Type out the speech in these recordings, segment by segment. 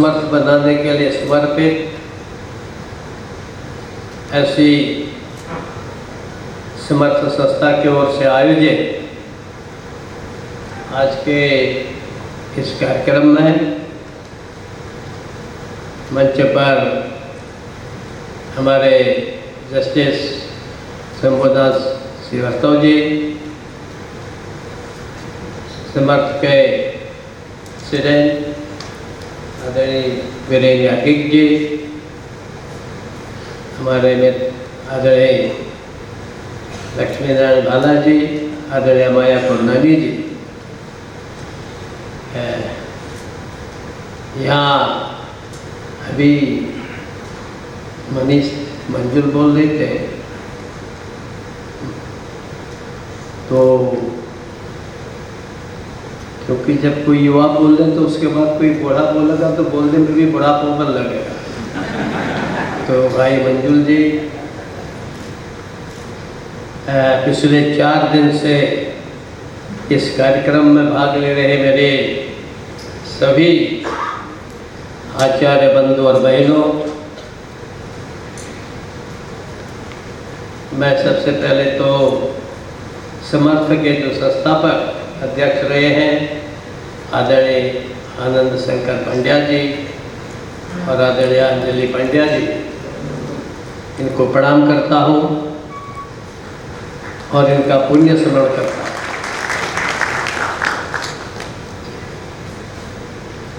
समर्थ बनाने के लिए समर्पित ऐसी समर्थ संस्था की ओर से आयोजित आज के इस कार्यक्रम में मंच पर हमारे जस्टिस शंभुदास श्रीवास्तव जी, समर्थ के प्रेसिडेंट आदरणीय वीरेंद्र याज्ञिक जी, हमारे आदरणीय लक्ष्मी नारायण भाला जी, आदरणीय माया पूर्णानी जी, यहाँ अभी मनीष मंजुल बोल रहे थे तो क्योंकि जब कोई युवा बोल रहे तो उसके बाद कोई बूढ़ा बोलेगा तो बोलने में भी बुढ़ापन लगेगा। तो भाई मंजुल जी पिछले 4 दिन से इस कार्यक्रम में भाग ले रहे मेरे सभी आचार्य बंधु और बहनों, मैं सबसे पहले तो समर्थ के जो संस्थापक अध्यक्ष रहे हैं आदरणीय आनंद शंकर पंड्या जी और आदरणीय अंजलि पंड्या जी, इनको प्रणाम करता हूँ और इनका पुण्य स्मरण करता हूँ।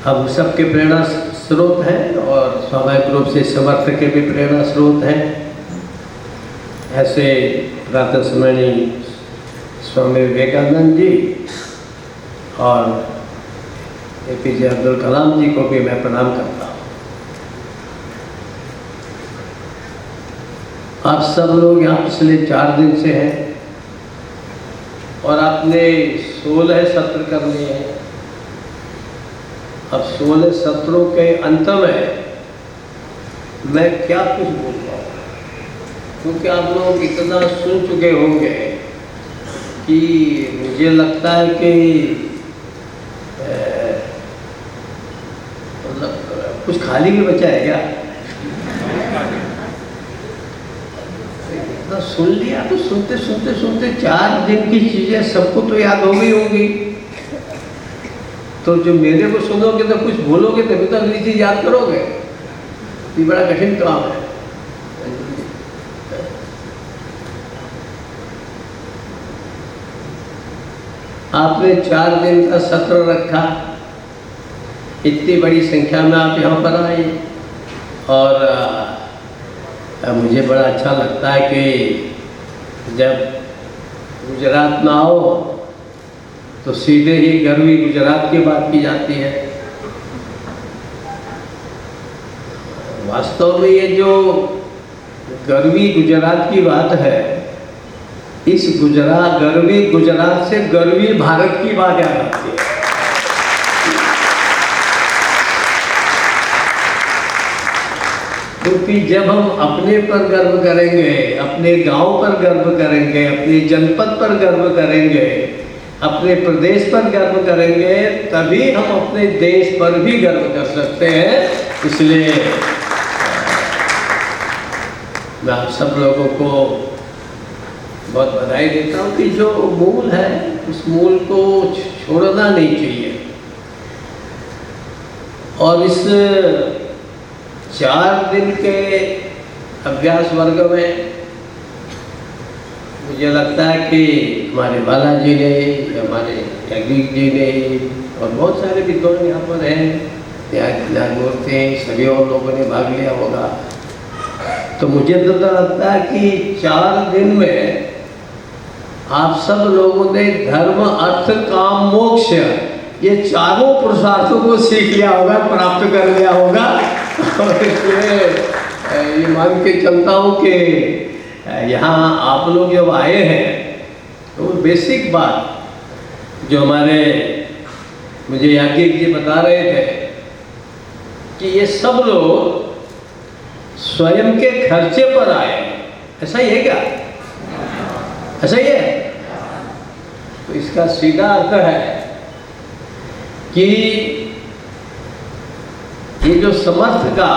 हम सबके प्रेरणा स्रोत हैं और स्वाभाविक रूप से समर्थ के भी प्रेरणा स्रोत हैं। ऐसे प्रातः स्मरणीय स्वामी विवेकानंद जी और APJ अब्दुल कलाम जी को भी मैं प्रणाम करता हूँ। आप सब लोग यहाँ पिछले 4 दिन से हैं और आपने 16 सत्र कर लिए हैं। अब 16 सत्रों के अंत में मैं क्या कुछ बोल रहा हूँ, क्योंकि आप लोग इतना सुन चुके होंगे कि मुझे लगता है कि कुछ खाली भी बचा है क्या? तो सुन लिया तो सुनते सुनते सुनते 4 दिन की चीजें सबको तो याद हो गई होंगी। तो जो मेरे को सुनोगे तो कुछ बोलोगे तभी तो अगली चीज याद करोगे। ये बड़ा कठिन काम है। आपने 4 दिन का सत्र रखा, इतनी बड़ी संख्या में आप यहाँ पर आए और मुझे बड़ा अच्छा लगता है कि जब गुजरात में आओ तो सीधे ही गर्वी गुजरात की बात की जाती है। वास्तव में ये जो गर्वी गुजरात की बात है, इस गर्वी गुजरात से गर्वी भारत की बात याद आती है। क्योंकि जब हम अपने पर गर्व करेंगे, अपने गांव पर गर्व करेंगे, अपने जनपद पर गर्व करेंगे, अपने प्रदेश पर गर्व करेंगे, तभी हम अपने देश पर भी गर्व कर सकते हैं। इसलिए मैं आप सब लोगों को बहुत बधाई देता हूँ कि जो मूल है उस मूल को छोड़ना नहीं चाहिए। और इस 4 दिन के अभ्यास वर्ग में मुझे लगता है कि हमारे बालाजी ने, हमारे याज्ञिक जी ने और बहुत सारे विद्वान यहाँ पर हैं, न्यायमूर्ति, सभी और लोगों ने भाग लिया होगा। तो मुझे तो लगता है कि 4 दिन में आप सब लोगों ने धर्म, अर्थ, काम, मोक्ष ये चारों पुरुषार्थों को सीख लिया होगा, प्राप्त कर लिया होगा। और इसलिए ये मान के चलता हूँ कि यहाँ आप लोग जब आए हैं तो बेसिक बात जो हमारे मुझे याज्ञिक जी बता रहे थे कि ये सब लोग स्वयं के खर्चे पर आए। ऐसा ही है क्या? ऐसा ही है। तो इसका सीधा अर्थ है कि ये जो समर्थ का,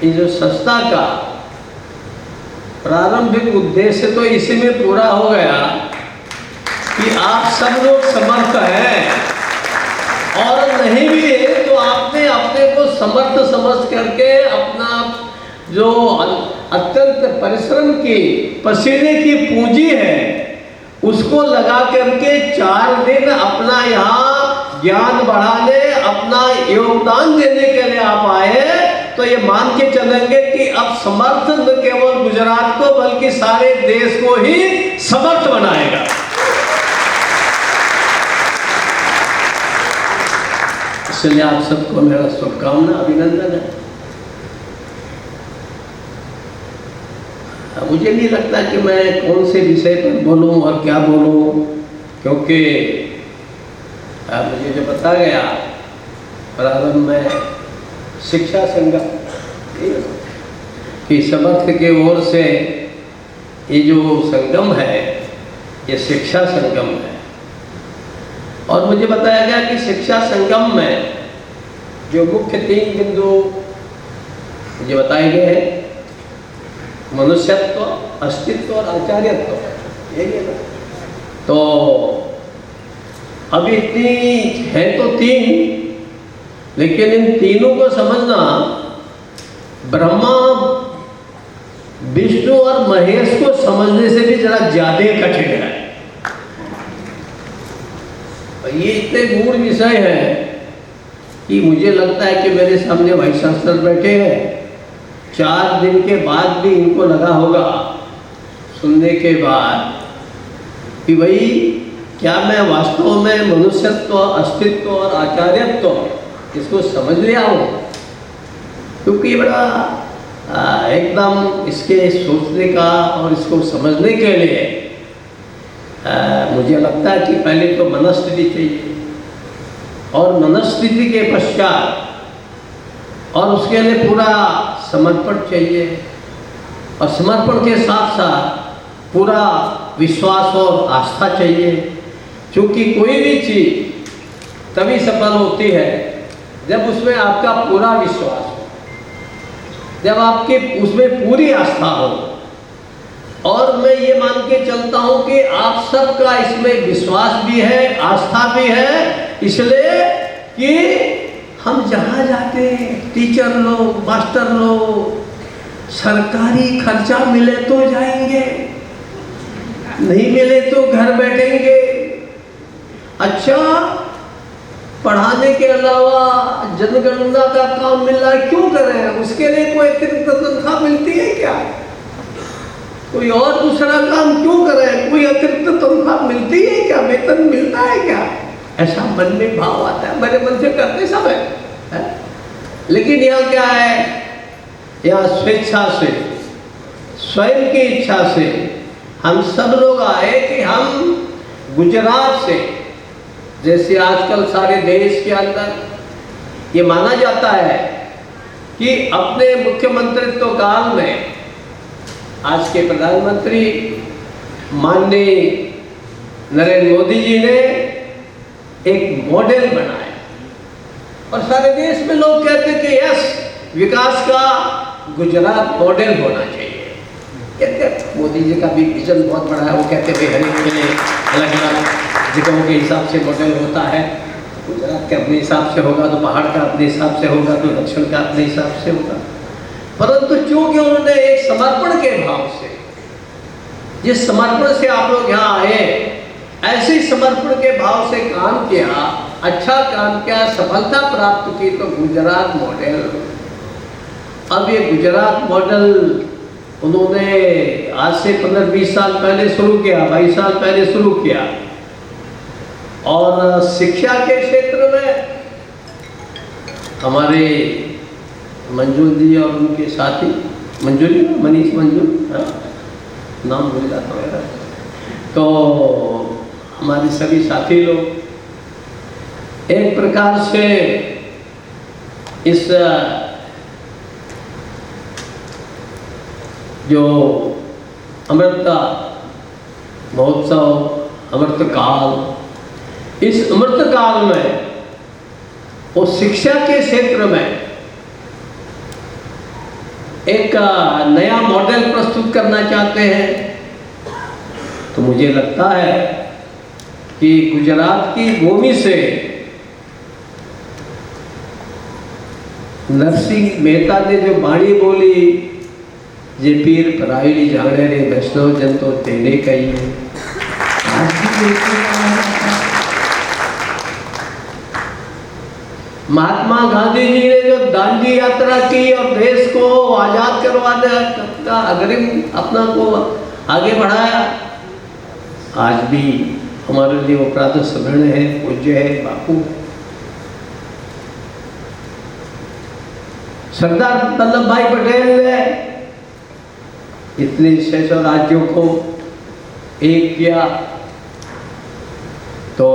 ये जो संस्था का प्रारंभिक उद्देश्य तो इसी में पूरा हो गया कि आप सब लोग समर्थ हैं, और नहीं भी है तो आपने अपने को समर्थ समझ करके अपना जो अत्यंत परिश्रम की पसीने की पूंजी है उसको लगा करके 4 दिन अपना यहाँ ज्ञान बढ़ाने, अपना योगदान देने के लिए आप आए, तो ये मान के चलेंगे कि अब समर्थ न केवल गुजरात को बल्कि सारे देश को ही समर्थ बनाएगा। इसलिए आप सबको मेरा शुभकामना, अभिनंदन है। मुझे नहीं लगता कि मैं कौन से विषय पर बोलूं और क्या बोलूं, क्योंकि मुझे जो बता गया प्रारंभ में शिक्षा संगम कि समर्थ के ओर से ये जो संगम है ये शिक्षा संगम है, और मुझे बताया गया कि शिक्षा संगम में जो मुख्य 3 बिंदु मुझे बताए गए हैं, मनुष्यत्व, अस्तित्व और आचार्यत्व, यही है ना। तो अभी इतनी है तो 3, लेकिन इन तीनों को समझना ब्रह्मा, विष्णु और महेश को समझने से भी जरा ज्यादा कठिन है। ये इतने गूढ़ विषय है कि मुझे लगता है कि मेरे सामने वाइस चांसलर बैठे हैं, 4 दिन के बाद भी इनको लगा होगा सुनने के बाद कि भाई क्या मैं वास्तव में मनुष्यत्व, अस्तित्व और आचार्यत्व इसको समझ लिया हूँ, क्योंकि बड़ा एकदम इसके सोचने का और इसको समझने के लिए मुझे लगता है कि पहले तो मनस्थिति चाहिए, और मनस्थिति के पश्चात और उसके लिए पूरा समर्पण चाहिए, और समर्पण के साथ साथ पूरा विश्वास और आस्था चाहिए, क्योंकि कोई भी चीज़ तभी सफल होती है जब उसमें आपका पूरा विश्वास हो, जब आपके उसमें पूरी आस्था हो। और मैं ये मान के चलता हूँ कि आप सबका इसमें विश्वास भी है, आस्था भी है, इसलिए कि हम जहाँ जाते हैं, टीचर लोग, मास्टर लोग, सरकारी खर्चा मिले तो जाएंगे, नहीं मिले तो घर बैठेंगे। अच्छा, पढ़ाने के अलावा जनगणना का काम मिल रहा है, क्यों करें? उसके लिए कोई अतिरिक्त तनख्वाह मिलती है क्या? कोई और दूसरा काम क्यों करें? कोई अतिरिक्त तनख्वाह मिलती है क्या? वेतन मिलता है क्या? ऐसा मन में भाव आता है, मेरे मन से करते सब है। लेकिन यहाँ क्या है, यहाँ स्वेच्छा से, स्वयं की इच्छा से हम सब लोग आए कि हम गुजरात से, जैसे आजकल सारे देश के अंदर ये माना जाता है कि अपने मुख्यमंत्रित्व काल में आज के प्रधानमंत्री माननीय नरेंद्र मोदी जी ने एक मॉडल बनाया, और सारे देश में लोग कहते हैं कि यस, विकास का गुजरात मॉडल होना चाहिए। कहते मोदी जी का भी विजन बहुत बड़ा है, वो कहते हैं हर एक के अलग अलग जगहों के हिसाब से मॉडल होता है, गुजरात के अपने हिसाब से होगा तो पहाड़ का अपने हिसाब से होगा तो दक्षिण का अपने हिसाब से होगा। परंतु चूंकि उन्होंने एक समर्पण के भाव से, जिस समर्पण से आप लोग यहाँ आए, ऐसे ही समर्पण के भाव से काम किया, अच्छा काम किया, सफलता प्राप्त की, तो गुजरात मॉडल। अब ये गुजरात मॉडल उन्होंने आज से 15-20 साल पहले शुरू किया, 22 साल पहले शुरू किया, और शिक्षा के क्षेत्र में हमारे मंजूर जी और उनके साथी, मंजूरी मनीष मंजूर, नाम भूल जाता मेरा, तो हमारे सभी साथी लोग एक प्रकार से इस जो अमृत महोत्सव, अमृत काल, इस अमृत काल में वो शिक्षा के क्षेत्र में एक नया मॉडल प्रस्तुत करना चाहते हैं, तो मुझे लगता है कि गुजरात की भूमि से नरसिंह मेहता ने जो वाणी बोली, जे पीर परायणी जाने रे वैष्णव जन तो तेने कही है, आज भी महात्मा गांधी जी ने जो दांडी यात्रा की और देश को आजाद करवाने का अग्रिम अपना को आगे बढ़ाया, आज भी हमारे लिए वो प्रातः स्मरण है, पूज्य है, बापू। सरदार वल्लभ भाई पटेल ने इतने 600 राज्यों को एक किया, तो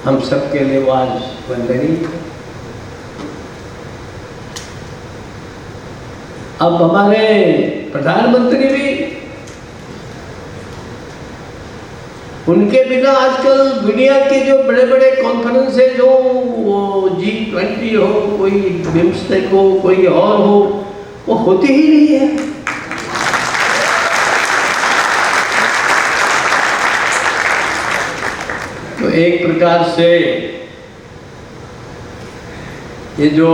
हम सबके लिए वो आज वंदनीय है। अब हमारे प्रधानमंत्री भी, उनके बिना आजकल दुनिया के जो बड़े बड़े कॉन्फ्रेंस है, जो G20 हो, कोई बिम्स्टेक हो, कोई और हो, वो होती ही नहीं है। तो एक प्रकार से ये जो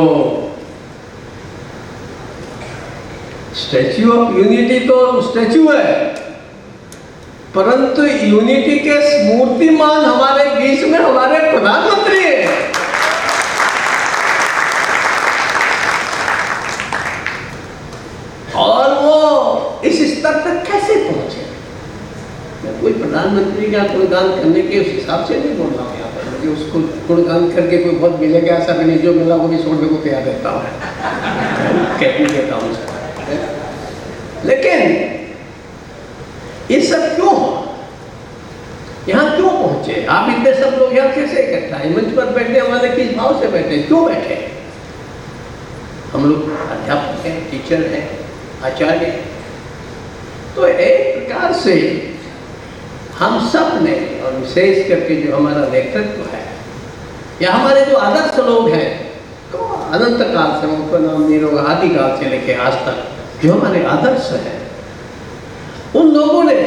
स्टैच्यू ऑफ यूनिटी तो स्टैच्यू है, परंतु यूनिटी के मूर्तिमान हमारे बीच में हमारे प्रधानमंत्री हैं। और वो इस स्तर तक कैसे पहुंचे? मैं कोई प्रधानमंत्री का गुणगान करने के उस हिसाब से नहीं बोल रहा हूँ यहाँ पर, मुझे उसको गुणगान करके कोई बहुत मिलेगा ऐसा भी नहीं, जो मिला वो भी छोड़ने को तैयार रहता हूँ, कहती देता हूँ। लेकिन ये सब क्यों यहाँ क्यों पहुंचे? आप इतने सब लोग यहाँ कैसे इकट्ठा है? मंच पर बैठने वाले किस भाव से बैठे, क्यों बैठे? हम लोग अध्यापक हैं, टीचर हैं, आचार्य हैं, तो एक प्रकार से हम सब ने, और विशेष करके जो हमारा नेतृत्व है या हमारे जो आदर्श लोग हैं, तो अनंत काल से, उनका नाम नहीं होगा, आदिकाल से लेके आज तक जो हमारे आदर्श हैं, उन लोगों ने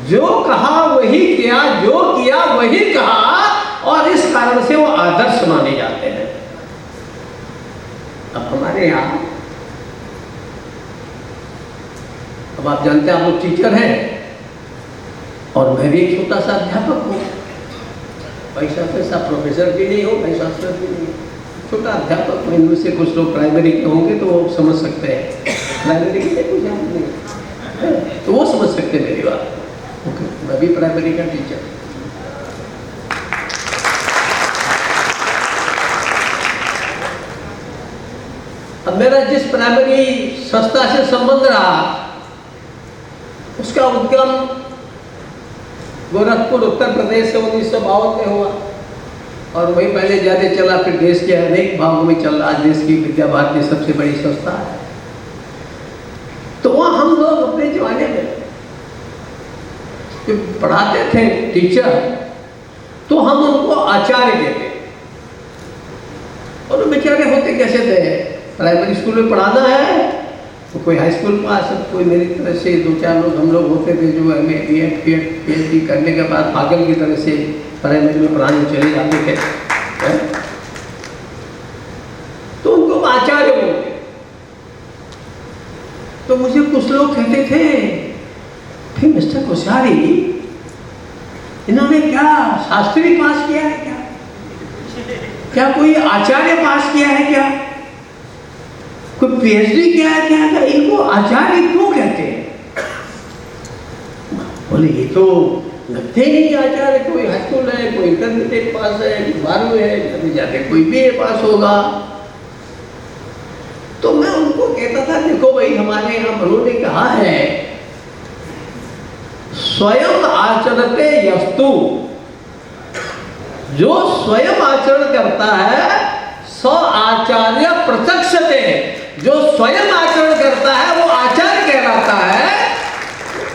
जो कहा वही किया, जो किया वही कहा, और इस कारण से वो आदर्श माने जाते हैं। अब हमारे यहाँ, अब आप जानते हैं, आप लोग टीचर हैं और मैं भी एक छोटा सा अध्यापक हूँ, पैसा पैसा प्रोफेसर भी नहीं हो, पैसा भी नहीं, छोटा अध्यापक हूँ। इनमें से कुछ लोग प्राइमरी के होंगे तो वो समझ सकते हैं, प्राइमरी के कुछ नहीं तो वो समझ सकते हैं मेरी बात। ओके, मैं भी प्राइमरी का टीचर। अब मेरा जिस प्राइमरी संस्था से संबंध रहा, उसका उद्गम गोरखपुर उत्तर प्रदेश से 1952 में हुआ, और वही पहले ज्यादा चला, फिर देश के अनेक भागों में चल रहा। देश की विद्या भारती सबसे बड़ी संस्था है। तो वहाँ हम लोग अपने जमाने में जो पढ़ाते थे टीचर, तो हम उनको आचार्य कहते, और वो बेचारे होते कैसे थे? प्राइमरी स्कूल में पढ़ाना है तो कोई हाई स्कूल पास, कोई मेरी तरह से 2-4 लोग हम लोग होते थे जो MA, BEd, PhD करने के बाद पागल की तरह से प्राइमरी में पढ़ाने चले जाते थे, तो उनको आचार्य बोलते। तो मुझे कुछ लोग कहते थे, फिर मिस्टर कोश्यारी, इन्होंने क्या शास्त्री पास किया है क्या? क्या कोई आचार्य पास किया है क्या? कोई PhD किया है क्या? इनको आचार्य क्यों कहते हैं? बोले ये तो लगते ही नहीं आचार्य। कोई हाई स्कूल है, कोई इंटरमीडिएट पास है, 12वीं है, अभी जाके कोई BA पास होगा। तो मैं उनको कहता था, देखो भाई, हमारे यहाँ बड़ों ने कहा है, स्वयं आचरते यस्तु, जो स्वयं आचरण करता है सो आचार्य प्रत्यक्षते, जो स्वयं आचरण करता है वो आचार्य कहलाता है।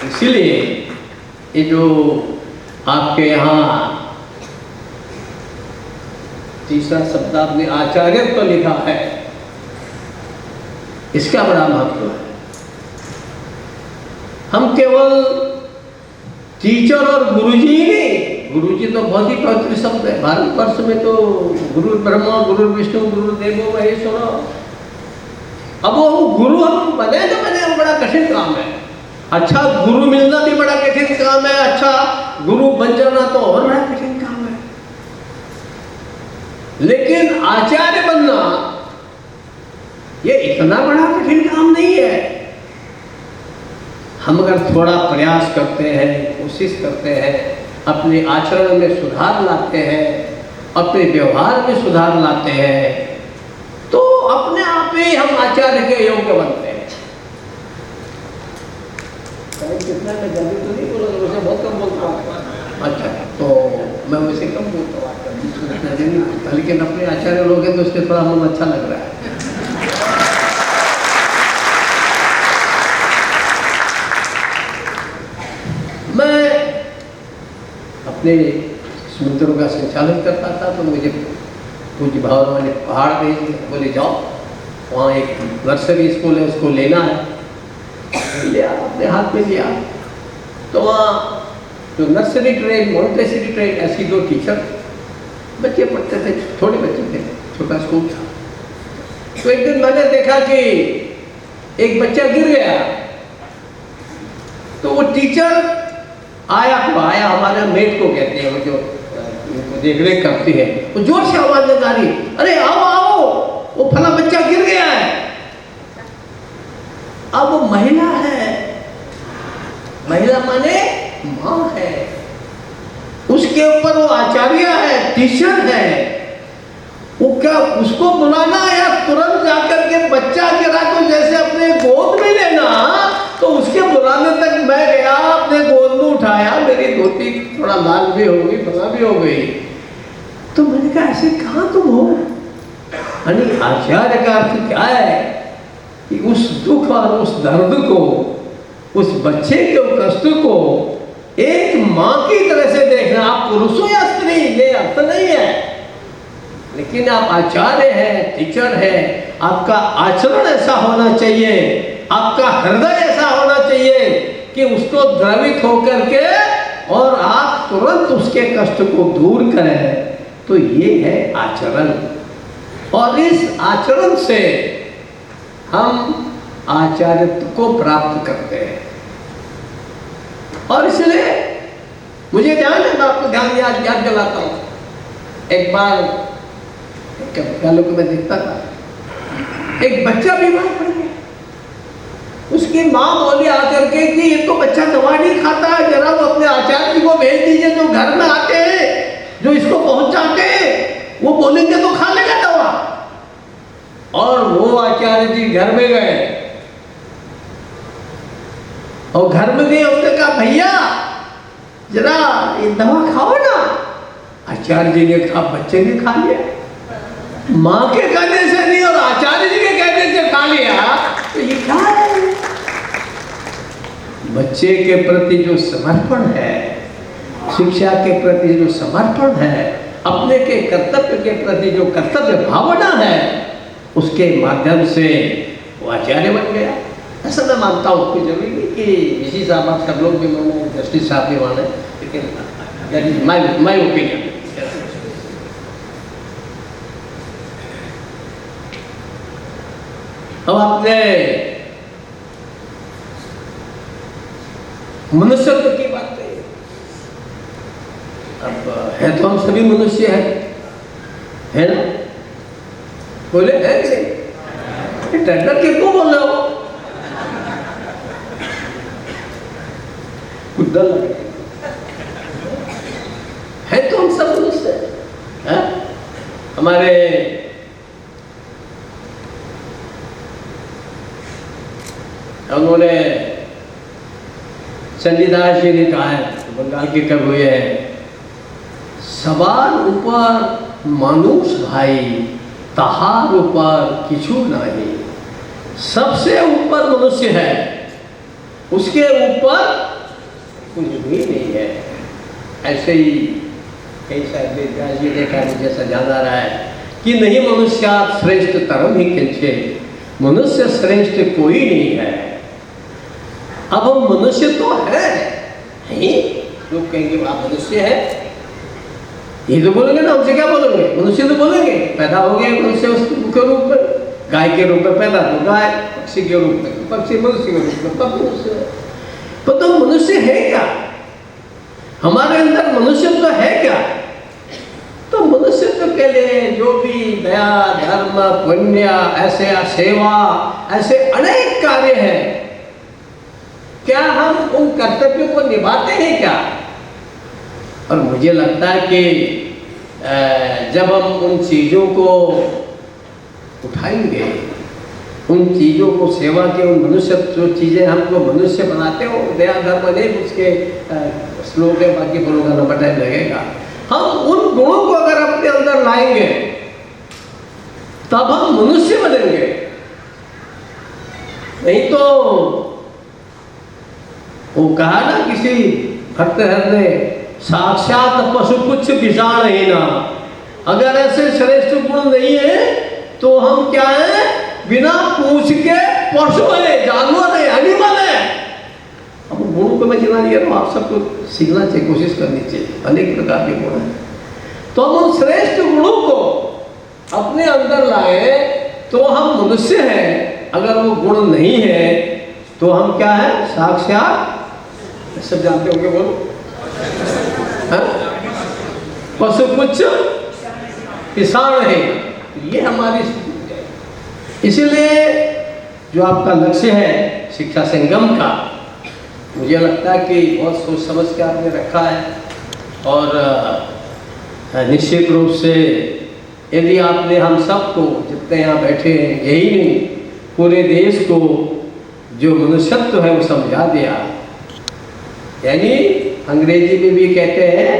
इसलिए ये जो आपके यहाँ तीसरा शब्द आपने आचार्य तो लिखा है, इसका बड़ा महत्व है। हम केवल टीचर और गुरुजी नहीं, गुरुजी तो बहुत ही पवित्र शब्द है। भारतवर्ष में तो गुरु ब्रह्मा, गुरु विष्णु, गुरु देवो महेश्वर। अब वो गुरु हम बने तो बने, वो बड़ा कठिन काम है। अच्छा गुरु मिलना भी बड़ा कठिन काम है, अच्छा गुरु बन जाना तो और बड़ा कठिन काम है। लेकिन आचार्य बनना ये इतना बड़ा कठिन काम नहीं है। हम अगर थोड़ा प्रयास करते हैं, कोशिश करते हैं, अपने आचरण में सुधार लाते हैं, अपने व्यवहार में सुधार लाते हैं, तो अपने आप ही हम आचार्य के योग्य बनते हैं। कितना मैं जल्दी तो नहीं बोला, वैसे बहुत कम बोलता हूँ। अच्छा तो मैं वैसे कम बोलता हूँ, लेकिन अपने आचार्य लोग हैं तो उसके थोड़ा मन अच्छा लग रहा है। मैं अपने समुद्रों का संचालन करता था, तो मुझे पूज्य भावना ने पहाड़ भेज दिया, बोले जाओ वहाँ एक नर्सरी स्कूल है, उसको लेना है। लिया, अपने हाथ में लिया। तो वहाँ जो नर्सरी ट्रेन, मॉन्टेसरी ट्रेन, ऐसी दो टीचर, बच्चे पढ़ते थे, थोड़े बच्चे थे, छोटा स्कूल था। तो एक दिन मैंने देखा कि एक बच्चा गिर गया, तो वो टीचर आया हमारे मेट को कहते हैं, वो जो देख रेख करती है, वो जोर से आवाज लगा रही, अरे आओ आओ, वो फला बच्चा गिर गया है। अब वो महिला है, महिला माने माँ है, उसके ऊपर वो आचार्य है, टीचर है, वो क्या उसको बुलाना या तुरंत जाकर के बच्चा गिरा तो जैसे अपने गोद में लेना, तो उसके बुलाने तक मैं गया, अपने गोद में उठाया, मेरी धोती थोड़ा लाल भी हो गई, फला भी हो गई। तो मैंने कहा ऐसे कहाँ तुम हो? यानी आचार्य का अर्थ क्या है कि उस दुख और उस दर्द को, उस बच्चे के कष्ट को एक माँ की तरह से देखना। आप पुरुष हो या स्त्री, ये अर्थ नहीं है, लेकिन आप आचार्य हैं, टीचर हैं, आपका आचरण ऐसा होना चाहिए, आपका हृदय ऐसा होना चाहिए कि उसको द्रवित होकर के और आप तुरंत उसके कष्ट को दूर करें। तो ये है आचरण, और इस आचरण से हम आचार्यत्व को प्राप्त करते हैं। और इसलिए मुझे ध्यान है, मैं आपको याद दिलाता हूँ। एक बार विद्यालय को मैं देखता था, एक बच्चा बीमार पड़ गया। उसकी माँ बोली आकर के कि ये तो बच्चा दवा नहीं खाता है, जरा वो अपने आचार्य जी को भेज दीजिए, जो घर में आते हैं, जो इसको पहुंचाते हैं, वो बोलेंगे तो खा लेगा दवा। और वो आचार्य जी घर में गए, और घर में गए, उसने कहा भैया जरा ये दवा खाओ ना। आचार्य जी ने कहा, बच्चे ने खा लिया, माँ के कहने से नहीं और आचार्य जी के कहने से खा लिया, तो ये क्या है? बच्चे के प्रति जो समर्पण है, शिक्षा के प्रति जो समर्पण है, अपने के कर्तव्य के प्रति जो कर्तव्य भावना है, उसके माध्यम से वो आचार्य बन गया। ऐसा मैं मानता हूँ, कोई जरूरी नहीं कि इसी साहब आप सब लोग भी माने, जस्टिस साहब भी माने, लेकिन दैट इज माय ओपिनियन। अब आपने मनुष्यत्व की बात कही, अब है तो हम सभी मनुष्य है ना? बोले है नहीं, डर के क्यों बोल रहे हो? कुछ डर लगे है तो हम सब मनुष्य हैं। हमारे उन्होंने चंडीदास जी ने कहा है, बंगाल के कवि हुए हैं, सवार ऊपर मानुष भाई, तहार ऊपर किछु नहीं। सबसे ऊपर मनुष्य है, उसके ऊपर कुछ भी नहीं है। ऐसे ही कई सारे व्यास जी ने कहा, जैसा ध्यान आ रहा है कि नहीं मनुष्यात् श्रेष्ठ तरम ही किंचे, मनुष्य श्रेष्ठ कोई नहीं है। अब हम मनुष्य तो है ही, लोग कहेंगे आप मनुष्य है, ये तो बोलेंगे ना, हमसे क्या बोलेंगे, मनुष्य तो बोलेंगे। पैदा हो गए मनुष्य उस के रूप में, गाय के रूप में पैदा तो गाय, पक्षी के रूप में पक्षी, मनुष्य के रूप में तब मनुष्य। तो मनुष्य है क्या, हमारे अंदर मनुष्य तो है क्या? तो मनुष्यत्व के लिए जो भी दया, धर्म, पुण्य, ऐसे सेवा, ऐसे अनेक कार्य हैं, क्या हम उन कर्तव्यों को निभाते हैं क्या? और मुझे लगता है कि जब हम उन चीज़ों को उठाएंगे, उन चीज़ों को सेवा के, उन मनुष्य जो चीज़ें हमको मनुष्य बनाते हो, दया धर्म अनेक उसके श्लोक है, बाकी बोलों का लंबा टाइम लगेगा। हम उन गुणों को अगर अपने अंदर लाएंगे तब हम मनुष्य बनेंगे। नहीं तो वो कहा ना किसी भक्त ने, साक्षात पशु कुछ विषाण ही ना। अगर ऐसे श्रेष्ठ गुण नहीं है तो हम क्या है, बिना पूछ के पशु है, जानवर है, एनिमल है। अब गुणों को मैं गिना दिया, आप सबको सीखना चाहिए, कोशिश करनी चाहिए, अनेक प्रकार के गुण हैं। तो हम उन श्रेष्ठ गुणों को अपने अंदर लाए तो हम मनुष्य हैं। अगर वो गुण नहीं है तो हम क्या है, साक्षात, सब जानते होंगे, बोलो पशु पुच्छ किसान है। ये हमारी स्थिति है। इसीलिए जो आपका लक्ष्य है शिक्षा संगम का, मुझे लगता है कि बहुत सोच समझ के आपने रखा है। और निश्चित रूप से यदि आपने हम सबको, जितने यहाँ बैठे हैं, यही नहीं पूरे देश को जो मनुष्यत्व है वो समझा दिया, यानी अंग्रेजी में भी कहते हैं,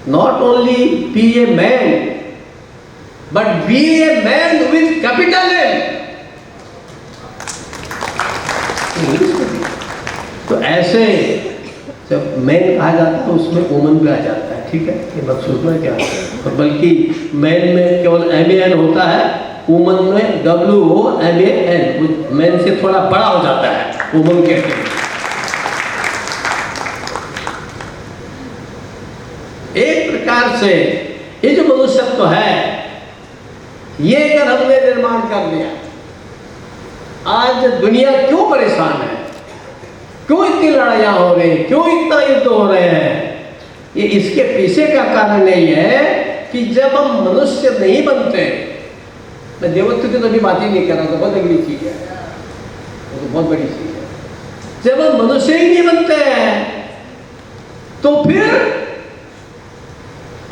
not only be a man but be a man with capital M. तो ऐसे जब मैन कहा जाता है उसमें वुमन भी आ जाता है, ठीक है, ये मकसूद में क्या है, और बल्कि मैन में केवल MAN होता है, वुमन में WOMAN, मैन से थोड़ा बड़ा हो जाता है, वुमन कहते हैं। एक प्रकार से ये जो मनुष्यत्व है, ये अगर हमने निर्माण कर लिया, आज दुनिया क्यों परेशान है, क्यों इतनी लड़ाइयाँ हो रही हैं, क्यों इतना युद्ध हो रहे हैं, ये इसके पीछे का कारण यही है कि जब हम मनुष्य नहीं बनते, मैं देवत्व की तो अभी बात ही नहीं कर रहा, तो बहुत अगली चीज है, वो तो बहुत बड़ी चीज है। जब हम मनुष्य ही नहीं बनते हैं तो फिर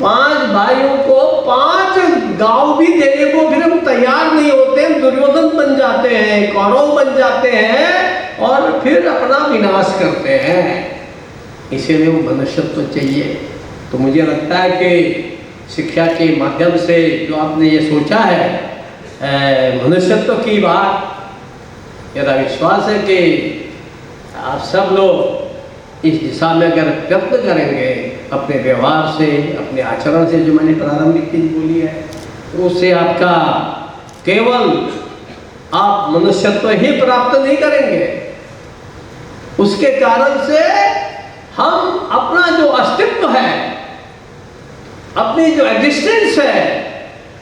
5 भाइयों को 5 गांव भी देने को फिर हम तैयार नहीं होते, हम दुर्योधन बन जाते हैं, कौरव बन जाते हैं और फिर अपना विनाश करते हैं। इसीलिए वो मनुष्यत्व चाहिए। तो मुझे लगता है कि शिक्षा के माध्यम से जो आपने ये सोचा है मनुष्यत्व की बात, मेरा विश्वास है कि आप सब लोग इस दिशा में अगर प्रयत्न करेंगे, अपने व्यवहार से, अपने आचरण से, जो मैंने प्रारंभिक चीज बोली है, तो उससे आपका केवल आप मनुष्यत्व ही प्राप्त नहीं करेंगे, उसके कारण से हम अपना जो अस्तित्व है, अपनी जो एग्जिस्टेंस है,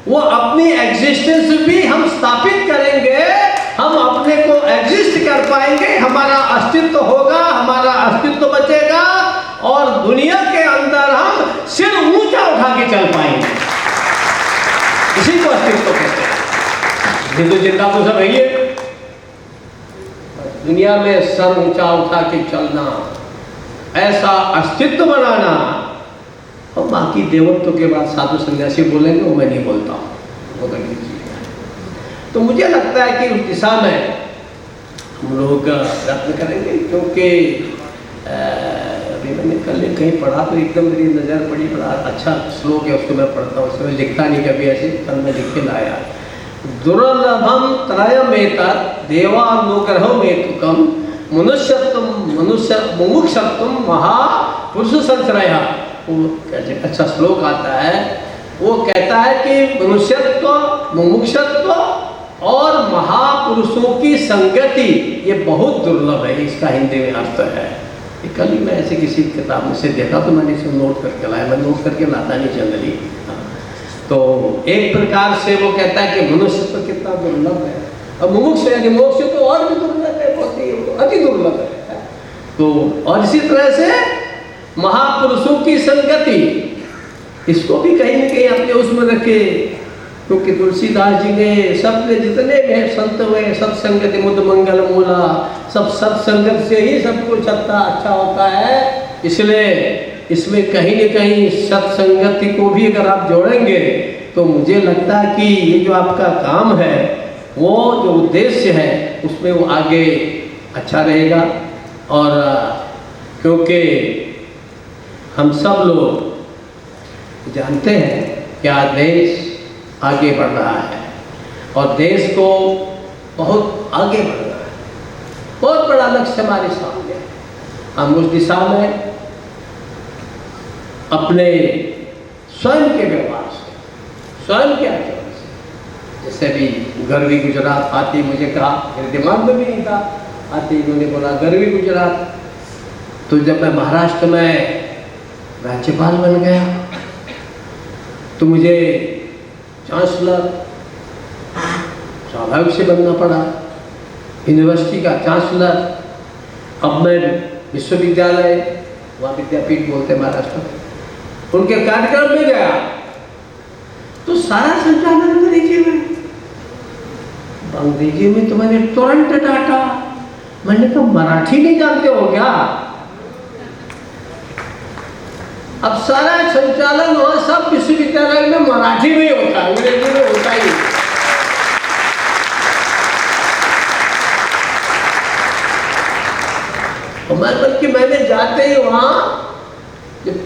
वो अपनी एग्जिस्टेंस भी हम स्थापित करेंगे, हम अपने को एग्जिस्ट कर पाएंगे, हमारा अस्तित्व होगा, हमारा अस्तित्व बचेगा और दुनिया के अंदर हम सिर ऊंचा उठा के चल पाएंगे। इसी को अस्तित्व कहते हैं। हिंदू जिंदा तो सब है, दुनिया में सर ऊंचा उठा के चलना, ऐसा अस्तित्व बनाना। और बाकी देवत्व के बाद साधु सन्यासी बोलेंगे, वो मैं नहीं बोलता हूँ, वो करनी चाहिए। तो मुझे लगता है कि उस दिशा में हम लोग प्रयत्न करेंगे, क्योंकि अभी मैंने कल कहीं पढ़ा तो एकदम मेरी नज़र पड़ी, बड़ा अच्छा श्लोक है, उसको मैं पढ़ता हूँ, उसमें लिखता नहीं कभी ऐसे, कल मैं लिख के लाया। दुर्लभम त्रयमेतत् देवानुग्रहमेतुकम मनुष्य मुमुक्षुत्वम महापुरुष संश्रयः। वो अच्छा श्लोक आता है वो कहता है कि मनुष्यत्व, मुमुक्षत्व और महापुरुषों की संगति ये बहुत दुर्लभ है, इसका हिंदी में अर्थ है। कल ही मैं ऐसे किसी किताब में से देखा तो मैंने इसे नोट करके लाया, मैं नोट करके लाता नहीं जनरली। तो एक प्रकार से वो कहता है कि मनुष्यत्व कितना दुर्लभ है, और मुमुक्ष यानी मोक्ष तो और भी दुर्लभ है, बहुत ही अति दुर्लभ है। तो और इसी तरह से महापुरुषों की संगति, इसको भी कहीं न कहीं अपने उसमें रखे, क्योंकि तुलसीदास जी ने सबने जितने भी संत हुए सत्संगति मुद मंगल मूला, सब सत्संगत से ही सब कुछ अच्छा होता है। इसलिए इसमें कहीं न कहीं सत्संगति को भी अगर आप जोड़ेंगे तो मुझे लगता है कि ये जो आपका काम है, वो जो उद्देश्य है उसमें वो आगे अच्छा रहेगा। और क्योंकि हम सब लोग जानते हैं क्या देश आगे बढ़ रहा है, और देश को बहुत आगे बढ़ना है, बहुत बड़ा लक्ष्य हमारे सामने है। हम उस दिशा में अपने स्वयं के व्यवहार से, स्वयं के आचरण से, जैसे भी गरवी गुजरात आती मुझे कहा, मेरे दिमाग में भी नहीं था, आती उन्होंने बोला गरवी गुजरात। तो जब मैं महाराष्ट्र में राज्यपाल बन गया तो मुझे चांसलर स्वाभाविक से बनना पड़ा, यूनिवर्सिटी का चांसलर। अब मैं विश्वविद्यालय, वहाँ विद्यापीठ बोलते महाराष्ट्र में, उनके कार्यक्रम में गया तो सारा संचालन अंग्रेजी में। अंग्रेजी में तो मैंने तुरंत डांटा, मैंने कहा मराठी नहीं जानते हो क्या? अब सारा संचालन वहां सब विश्वविद्यालय में मराठी में होता, अंग्रेजी में होता ही। बल्कि मैंने जाते ही वहां जब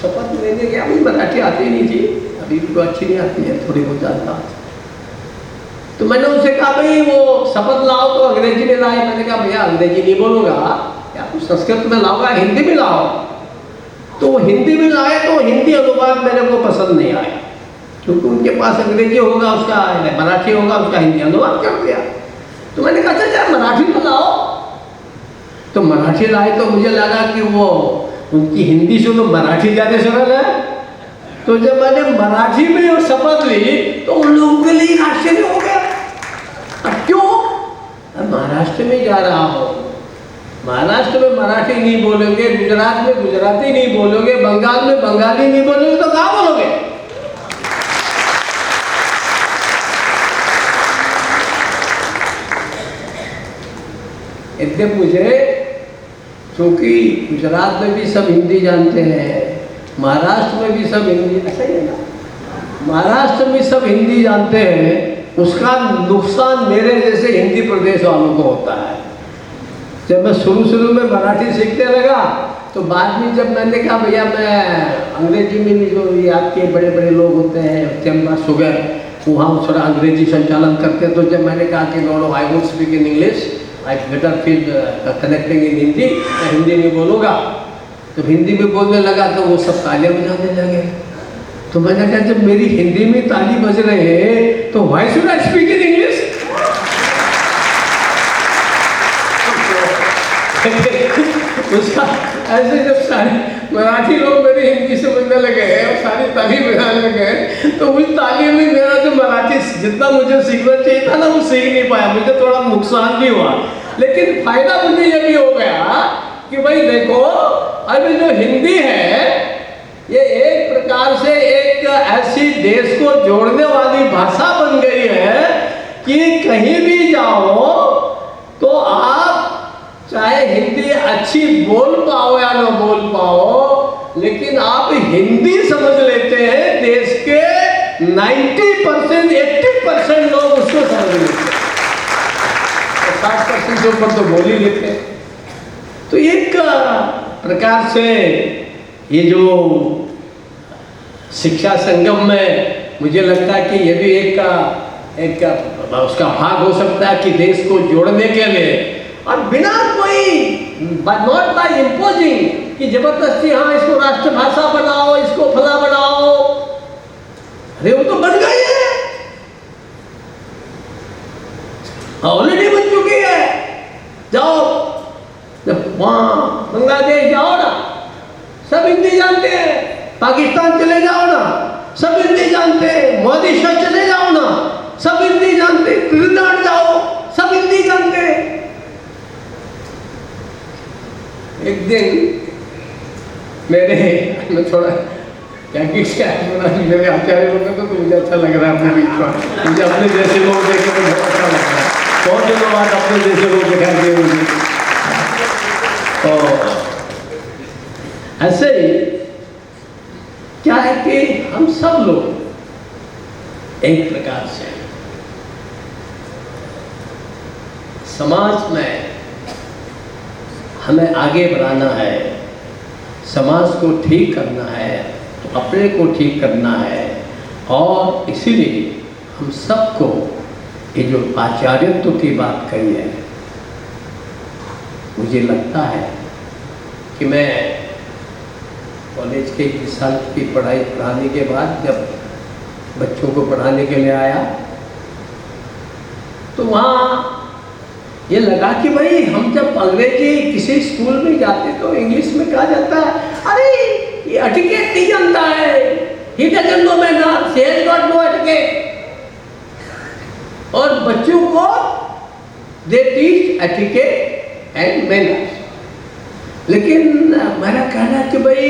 शपथ लेने गया, मुझे मराठी आती नहीं थी, अभी भी तो अच्छी नहीं आती है, थोड़ी बहुत जानता। तो मैंने उनसे कहा भाई वो शपथ लाओ तो अंग्रेजी में लाए। मैंने कहा भैया अंग्रेजी नहीं बोलूंगा, या तो संस्कृत में लाऊंगा, हिंदी में लाओ। तो वो हिंदी में लाए तो हिंदी अनुवाद मेरे को पसंद नहीं आया, क्योंकि उनके पास अंग्रेजी होगा उसका, मराठी होगा उसका हिंदी अनुवाद कर दिया। तो मैंने कहा अच्छा मराठी में लाओ। तो मराठी लाए तो मुझे लगा कि वो उनकी हिंदी से तो मराठी ज़्यादा सरल है। तो जब मैंने मराठी में वो शपथ ली तो उन लोगों के लिए आश्चर्य हो गया। अब क्यों? अब महाराष्ट्र में जा रहा हूँ, महाराष्ट्र में मराठी नहीं बोलोगे, गुजरात में गुजराती नहीं बोलोगे, बंगाल में बंगाली नहीं बोलोगे, तो कहाँ बोलोगे? इतने मुझे, क्योंकि गुजरात में भी सब हिंदी जानते हैं, महाराष्ट्र में भी सब हिंदी, ऐसा ही है ना, महाराष्ट्र में सब हिंदी जानते हैं, उसका नुकसान मेरे जैसे हिंदी प्रदेश वालों को होता है। जब मैं शुरू में मराठी सीखने लगा तो बाद में जब मैंने कहा भैया मैं अंग्रेजी में भी, जो ये आपके बड़े बड़े लोग होते हैं चैम्बर शुगर, वहाँ थोड़ा अंग्रेजी संचालन करते हैं, तो जब मैंने कहा कि no I won't speak in English, I better feel connecting in Hindi, मैं हिंदी में बोलूँगा। तो हिंदी में बोलने लगा तो वो सब तालियां बजाने लगे। तो मैंने कहा जब मेरी हिंदी में ताली बज रहे हैं तो why should I speak in English? उसका ऐसे जब सारे मराठी लोग मेरी हिंदी से बोलने लगे और सारी ताली बजाने लगे, तो उस ताली में मेरा जो मराठी जितना मुझे सीखना चाहिए था ना वो सीख नहीं पाया, मुझे थोड़ा नुकसान भी हुआ। लेकिन फायदा मुझे ये भी हो गया कि भाई देखो अभी जो हिंदी है ये एक प्रकार से एक ऐसी देश को जोड़ने वाली भाषा बन गई है कि कहीं भी जाओ तो आप चाहे हिंदी अच्छी बोल पाओ या ना बोल पाओ, लेकिन आप हिंदी समझ लेते हैं। देश के 90% 80% लोग उसको समझ लेते हैं, 60% के ऊपर तो बोल ही लेते हैं। तो एक प्रकार से ये जो शिक्षा संगम में मुझे लगता है कि ये भी एक उसका भाग हो सकता है कि देश को जोड़ने के लिए, और बिना कोई नॉट बाय इम्पोजिंग कि जबरदस्ती हाँ इसको राष्ट्रभाषा बनाओ, इसको फला बनाओ, अरे वो तो बन गई है, ऑलरेडी बन चुकी है। जाओ, जब वहां बांग्लादेश जाओ ना, सब हिंदी जानते हैं। पाकिस्तान चले जाओ ना, सब हिंदी जानते हैं। मॉरिशस चले जाओ ना, सब हिंदी जानते हैं। त्रिनाड जाओ, सब हिंदी जानते हैं। एक दिन मैं थोड़ा क्या मेरे आचार्य लोग तो मुझे अच्छा लग रहा है अपने बीच में, मुझे अपने जैसे लोग देख के बहुत अच्छा लग रहा है। बहुत दिनों बाद अपने जैसे लोग दिखाई दिए मुझे। तो ऐसे ही क्या है कि हम सब लोग एक प्रकार से समाज में हमें आगे बढ़ाना है, समाज को ठीक करना है, तो अपने को ठीक करना है। और इसीलिए हम सबको ये जो आचार्यत्व की बात कही है, मुझे लगता है कि मैं कॉलेज के 1 साल की पढ़ाई पढ़ाने के बाद जब बच्चों को पढ़ाने के लिए आया, तो वहाँ ये लगा कि भाई हम जब अंग्रेजी किसी स्कूल में जाते तो इंग्लिश में कहा जाता है, अरे ये एटिकेट नहीं जानता है, he doesn't know manners, he has got no etiquette। और बच्चों को they teach etiquette and manners। लेकिन मेरा कहना है कि भाई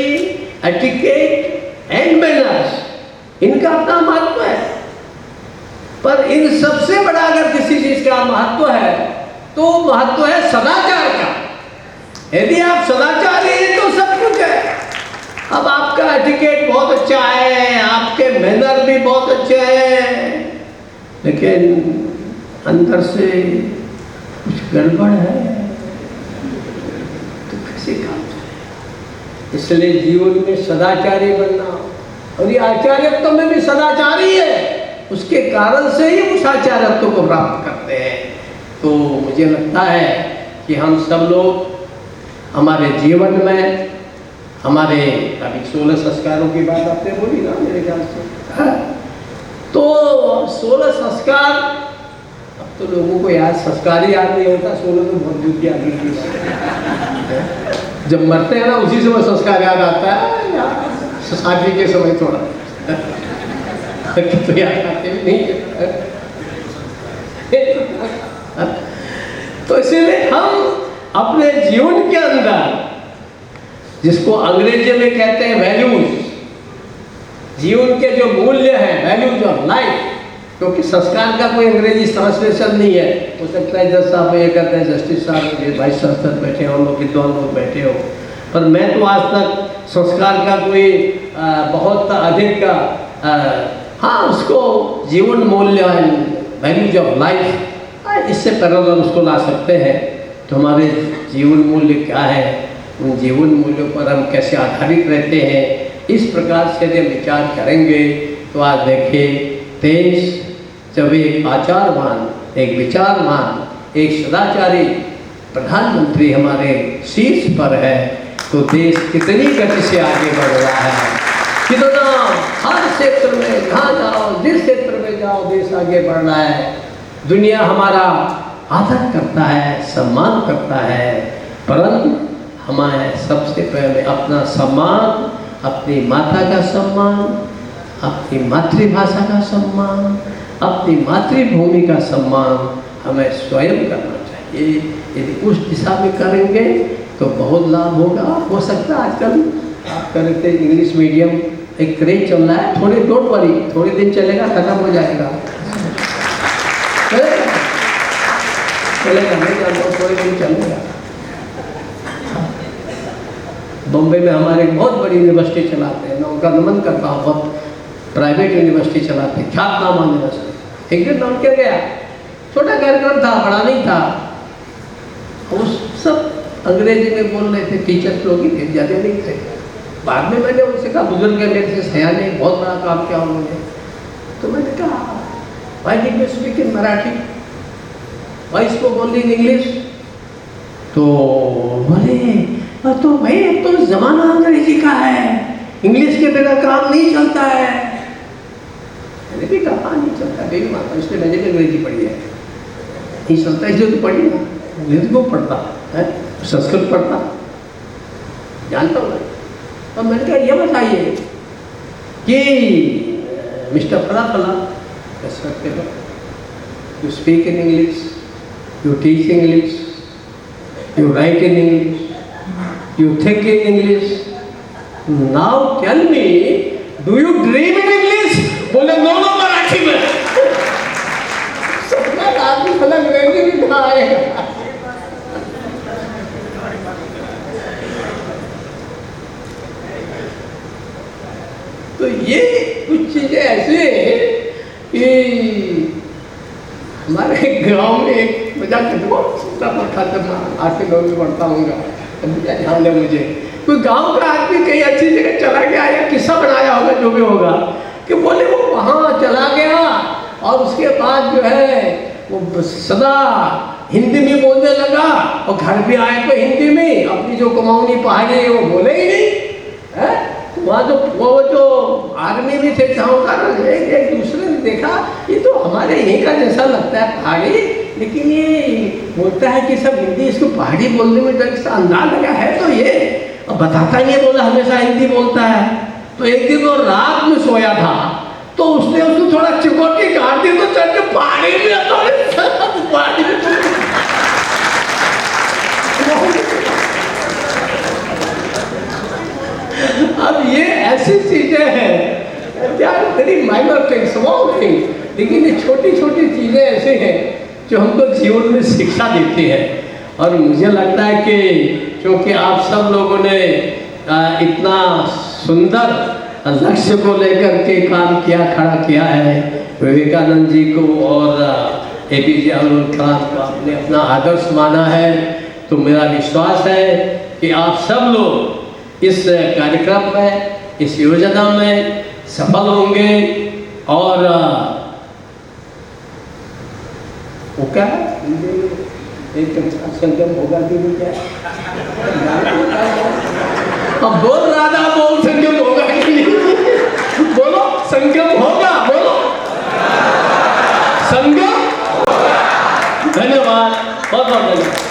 एटिकेट एंड मैनर्स इनका अपना महत्व है, पर इन सबसे बड़ा अगर किसी चीज का महत्व है तो महत्व है सदाचार का। यदि आप सदाचारी हैं तो सब कुछ है। अब आपका एटिकेट बहुत अच्छा है, आपके मैनर भी बहुत अच्छे हैं, लेकिन अंदर से कुछ गड़बड़ है तो कैसे काम चले। इसलिए जीवन में सदाचारी बनना, और ये आचार्यत्व में भी सदाचारी है, उसके कारण से ही उस आचार्यत्व को प्राप्त करते हैं। तो मुझे लगता है कि हम सब लोग हमारे जीवन में हमारे अभी 16 संस्कारों की बात आपने बोली ना मेरे ख्याल से, तो 16 संस्कार, अब तो लोगों को याद संस्कार ही याद नहीं होता, 16 तो बहुत दूर की आगे की बात है। जब मरते हैं ना उसी समय संस्कार याद आता है, या शादी के समय थोड़ा तो याद आते भी नहीं है। तो इसीलिए हम अपने जीवन के अंदर, जिसको अंग्रेजी में कहते हैं वैल्यूज, जीवन के जो मूल्य हैं, वैल्यूज ऑफ लाइफ, क्योंकि संस्कार का कोई अंग्रेजी ट्रांसलेशन नहीं है। हो सकता है जज साहब ये कहते हैं, जस्टिस साहब, वाइस चांसलर बैठे हो, लोग विद्वान लोग बैठे हो, पर मैं तो आज तक संस्कार का कोई बहुत अधिक हाँ उसको जीवन मूल्य वैल्यूज ऑफ लाइफ, इससे पैरेलल उसको ला सकते हैं। तो हमारे जीवन मूल्य क्या है, उन जीवन मूल्यों पर हम कैसे आधारित रहते हैं, इस प्रकार से जब विचार करेंगे तो आज देखिए देश जब एक आचारवान, एक विचारवान, एक सदाचारी प्रधानमंत्री हमारे शीर्ष पर है, तो देश कितनी गति से आगे बढ़ रहा है, कितना हर क्षेत्र में जहाँ जाओ, जिस क्षेत्र में जाओ देश आगे बढ़ रहा है। दुनिया हमारा आदर करता है, सम्मान करता है, परंतु हमें सबसे पहले अपना सम्मान, अपनी माता का सम्मान, अपनी मातृभाषा का सम्मान, अपनी मातृभूमि का सम्मान हमें स्वयं करना चाहिए। यदि उस दिशा में करेंगे तो बहुत लाभ होगा। हो सकता है आजकल आप करते इंग्लिश मीडियम एक क्रेज चल रहा है, थोड़े डोंट वरी, थोड़े दिन चलेगा, खत्म हो जाएगा, चलेगा नहीं जानता, थोड़े दिन चलेगा। बॉम्बे में हमारे बहुत बड़ी यूनिवर्सिटी चलाते हैं, मैं उनका नमन करता हूँ, बहुत प्राइवेट यूनिवर्सिटी चलाते हैं, ख्यातनामा यूनिवर्सिटी। एक दिन नाम क्या गया, छोटा कार्यक्रम था, बड़ा नहीं था, उस सब अंग्रेजी में बोल रहे थे, टीचर्स लोग ही थे, ज़्यादा नहीं थे। बाद में मैंने उनसे कहा, बुजुर्ग है मेरे से, सया ने बहुत बड़ा काम किया उन्होंने, तो मैंने कहा why did you speak in Marathi, why spoke only in English? तो बोले तो भाई अब तो जमाना अंग्रेजी का है, इंग्लिश के बिना काम नहीं चलता है। देवी माता, इसलिए मैंने भी अंग्रेजी पढ़ी है। ये सोचता है जो तो पढ़ी ना, अंग्रेजी को पढ़ता है, संस्कृत पढ़ता जानता हूँ। और मैंने कहा ये बताइए कि मिस्टर फला फला, you speak in English, you teach English, you write in English, you think in English, now tell me do you dream in English? बोले नो नो मराठी में। सपना आदमी फला अंग्रेजी भी कहाँ आएगा। तो ये कुछ चीजें ऐसे हैं कि हमारे गांव में एक मजाक खाता था, 8 से 9 में पढ़ता हूँ, ध्यान है मुझे। कोई गांव का आदमी कहीं अच्छी जगह चला गया या किस्सा बनाया होगा, जो भी होगा, कि बोले वो वहाँ चला गया और उसके बाद जो है वो सदा हिंदी में बोलने लगा और घर भी आए तो हिंदी में, अपनी जो कमाऊनी पहाड़ी है वो बोले ही नहीं है। वहाँ जो वो जो आर्मी में थे साहूकार, एक दूसरे ने देखा ये तो हमारे यहीं का जैसा लगता है पहाड़ी, लेकिन ये बोलता है कि सब हिंदी, इसको पहाड़ी बोलने में डर से अंदाज लगा है। तो ये बताता नहीं है, बोला हमेशा हिंदी बोलता है। तो एक दिन वो रात में सोया था, तो उसने उसको थोड़ा चिकोटी काट दी, तो चढ़ के पहाड़ी में पहाड़ी अब ये ऐसी चीजें हैं, very minor things, small things, लेकिन ये छोटी छोटी चीजें ऐसे हैं जो हमको जीवन में शिक्षा देती है। और मुझे लगता है कि क्योंकि आप सब लोगों ने इतना सुंदर लक्ष्य को लेकर के काम किया, खड़ा किया है, विवेकानंद जी को और APJ अब्दुल कलाम को आपने अपना आदर्श माना है, तो मेरा विश्वास है कि आप सब लोग इस कार्यक्रम में, इस योजना में सफल होंगे। और वो क्या है, एक संगम होगा कि नहीं, क्या अब बोल रहा था, बोल संगम होगा कि नहीं, बोलो संगम होगा, बोलो संगम। धन्यवाद, बहुत बहुत धन्यवाद।